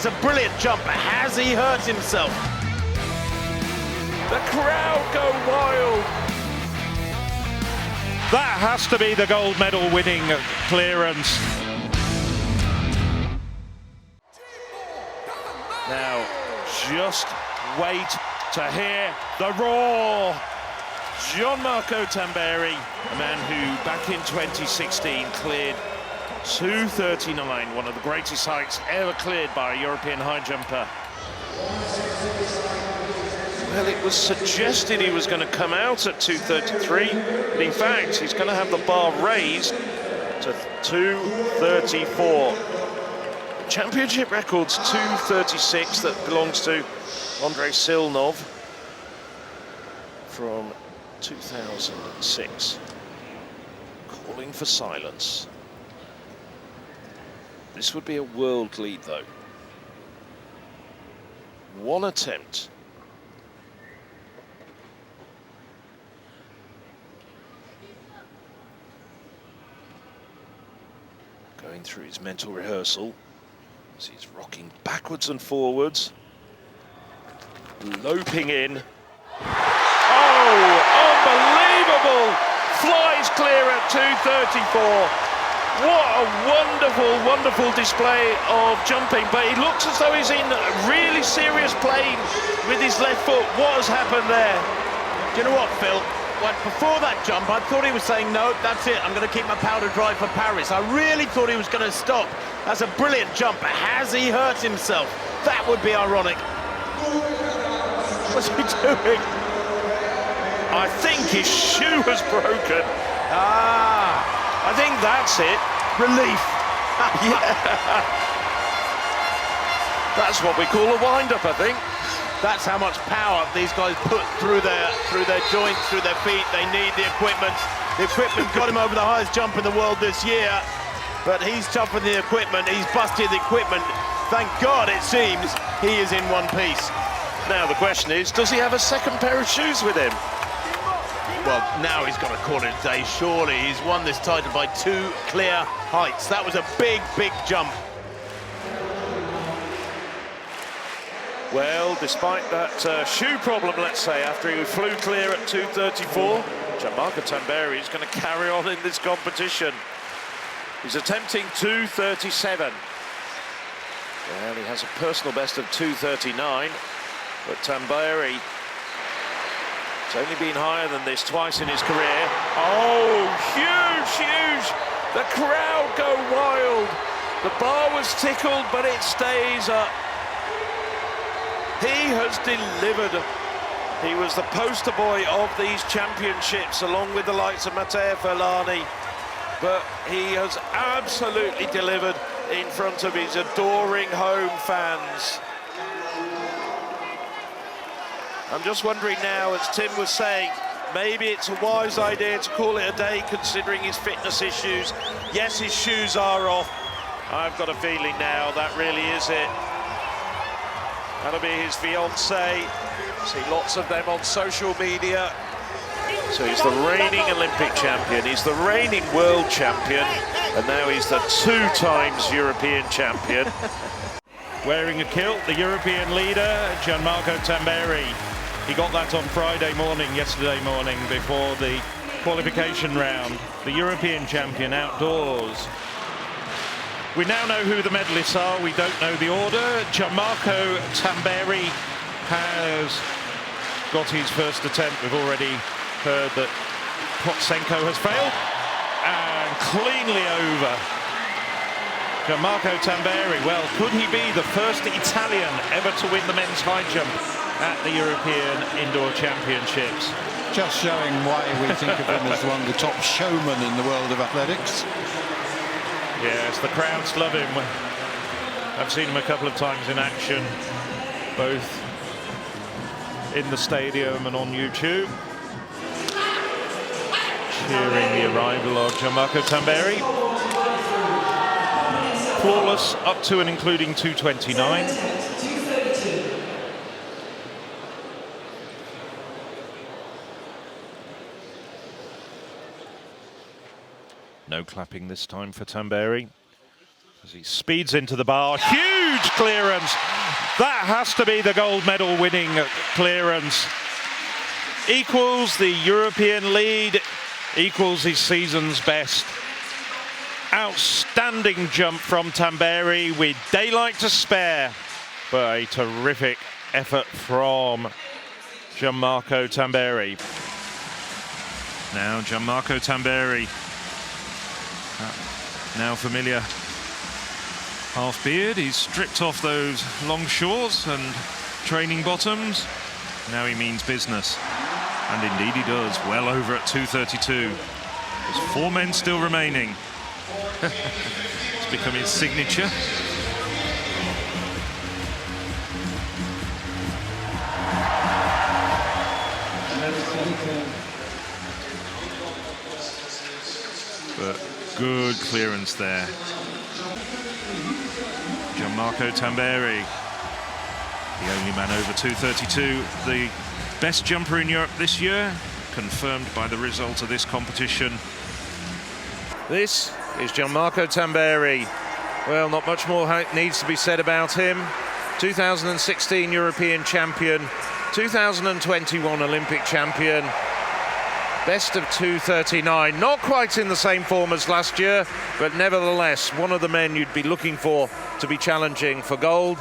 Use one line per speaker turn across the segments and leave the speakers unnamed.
That's a brilliant jump. Has he hurt himself?
The crowd go wild. That has to be the gold medal winning clearance. Now, just wait to hear the roar. Gianmarco Tamberi, a man who back in 2016 cleared 2:39, one of the greatest heights ever cleared by a European high jumper. Well, it was suggested he was going to come out at 2:33, but in fact, he's going to have the bar raised to 2:34. Championship record's 2:36, that belongs to Andrei Silnov from 2006. Calling for silence. This would be a world lead, though. One attempt. Going through his mental rehearsal as he's rocking backwards and forwards, loping in. Oh, unbelievable! Flies clear at 2:34. What a wonderful, wonderful display of jumping, but he looks as though he's in really serious pain with his left foot. What has happened there?
Do you know what, Phil? Before that jump, I thought he was saying, no, that's it, I'm going to keep my powder dry for Paris. I really thought he was going to stop. That's a brilliant jump. Has he hurt himself? That would be ironic. What's he doing?
I think his shoe has broken. I think that's it.
Relief.
Yeah. That's what we call a wind-up, I think.
That's how much power these guys put through their joints, through their feet. They need the equipment. The equipment got him over the highest jump in the world this year, but he's tougher than the equipment. He's busted the equipment. Thank God, it seems, he is in one piece.
Now the question is, does he have a second pair of shoes with him?
Well, now he's got to call it a day, surely. He's won this title by 2 clear heights. That was a big, big jump.
Well, despite that shoe problem, let's say, after he flew clear at 2:34, Gianmarco Tamberi is going to carry on in this competition. He's attempting 2:37. Well, he has a personal best of 2:39, but Tamberi has only been higher than this twice in his career. Oh, huge, huge! The crowd go wild. The bar was tickled, but it stays up. He has delivered. He was the poster boy of these championships, along with the likes of Matteo Ferlani. But he has absolutely delivered in front of his adoring home fans. I'm just wondering now, as Tim was saying, maybe it's a wise idea to call it a day, considering his fitness issues. Yes, his shoes are off. I've got a feeling now that really is it. That'll be his fiancée. See lots of them on social media. So he's the reigning Olympic champion, he's the reigning world champion, and now he's the 2 times European champion. Wearing a kilt, the European leader, Gianmarco Tamberi. He got that on yesterday morning, before the qualification round. The European champion outdoors. We now know who the medalists are. We don't know the order. Gianmarco Tamberi has got his first attempt. We've already heard that Potsenko has failed, and cleanly over. Gianmarco Tamberi, well, could he be the first Italian ever to win the men's high jump at the European Indoor Championships?
Just showing why we think of him as one of the top showmen in the world of athletics.
Yes, the crowds love him. I've seen him a couple of times in action, both in the stadium and on YouTube. Cheering the arrival of Gianmarco Tamberi. Flawless up to and including 2:29. No clapping this time for Tamberi. As he speeds into the bar, huge clearance. That has to be the gold medal winning clearance. Equals the European lead, equals his season's best. Outstanding jump from Tamberi with daylight to spare, but a terrific effort from Gianmarco Tamberi. Now Gianmarco Tamberi, now familiar half beard. He's stripped off those long shorts and training bottoms. Now he means business, and indeed he does. Well over at 2:32. There's 4 men still remaining. It's become his signature. But good clearance there. Gianmarco Tamberi, the only man over 2:32, the best jumper in Europe this year, confirmed by the result of this competition. This is Gianmarco Tamberi. Well, not much more needs to be said about him. 2016 European champion, 2021 Olympic champion, best of 2:39. Not quite in the same form as last year, but nevertheless one of the men you'd be looking for to be challenging for gold.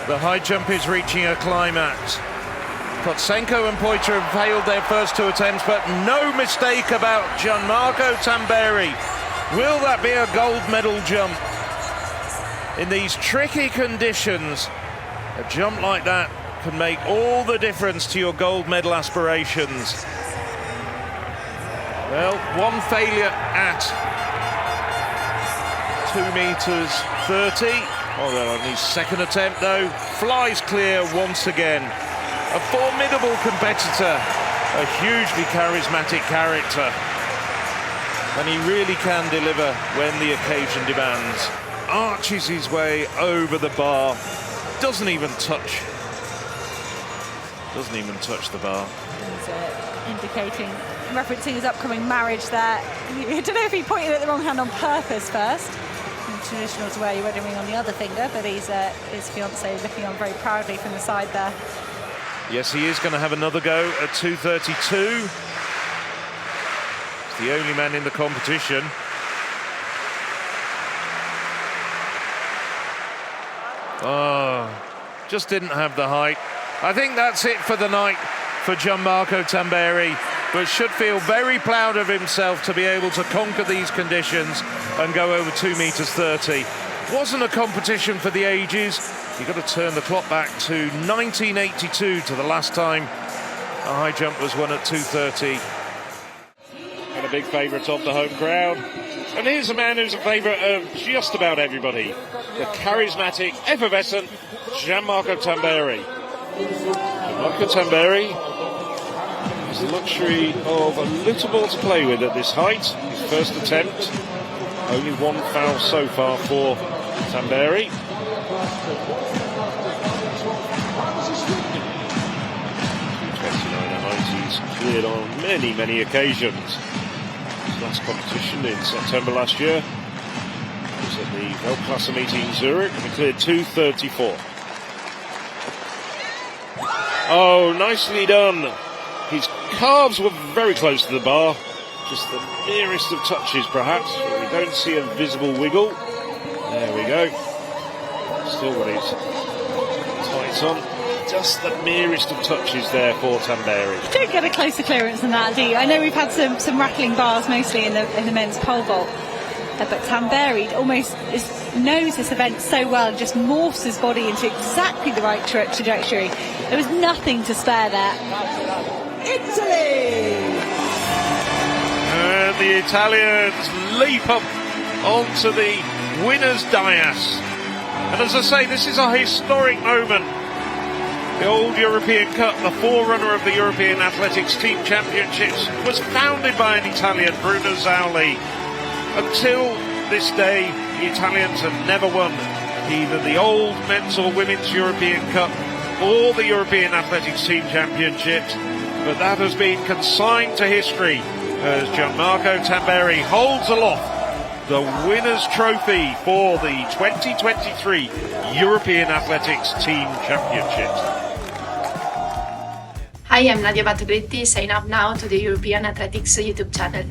The high jump is reaching a climax. Kotsenko and Poitra have failed their first 2 attempts, but no mistake about Gianmarco Tamberi. Will that be a gold medal jump? In these tricky conditions, a jump like that can make all the difference to your gold medal aspirations. Well, one failure at 2:30. Although on his second attempt, though, flies clear once again. A formidable competitor, a hugely charismatic character. And he really can deliver when the occasion demands. Arches his way over the bar. Doesn't even touch the bar.
He's indicating, referencing his upcoming marriage there. I don't know if he pointed at the wrong hand on purpose first. Traditional to wear your wedding ring on the other finger, but his fiancée looking on very proudly from the side there.
Yes, he is going to have another go at 2:32. He's the only man in the competition. Oh, just didn't have the height. I think that's it for the night for Gianmarco Tamberi, but should feel very proud of himself to be able to conquer these conditions and go over 2:30. Wasn't a competition for the ages. You've got to turn the clock back to 1982 to the last time a high jump was won at 2:30. And a big favourite of the home crowd. And here's a man who's a favourite of just about everybody. The charismatic, effervescent Gianmarco Tamberi. Gianmarco Tamberi has the luxury of a little ball to play with at this height. His first attempt, only 1 foul so far for Tamberi. He's cleared on many occasions. His last competition in September last year was at the Weltklasse meeting in Zurich, and he cleared 2:34. Oh, nicely done. His calves were very close to the bar, just the nearest of touches perhaps. We don't see a visible wiggle. There we go. Still got his tights on. Just the merest of touches there for Tamberi.
You don't get a closer clearance than that, do you? I know we've had some rattling bars mostly in the men's pole vault, but Tamberi almost knows this event so well and just morphs his body into exactly the right trajectory. There was nothing to spare there. Italy!
And the Italians leap up onto the winner's dais. And as I say, this is a historic moment. The old European Cup, the forerunner of the European Athletics Team Championships, was founded by an Italian, Bruno Zauli. Until this day, the Italians have never won either the old men's or women's European Cup or the European Athletics Team Championships, but that has been consigned to history as Gianmarco Tamberi holds aloft
the winner's trophy for the 2023 European Athletics Team Championships.
Hi, I'm Nadia Battagletti. Sign up now to the European Athletics YouTube channel.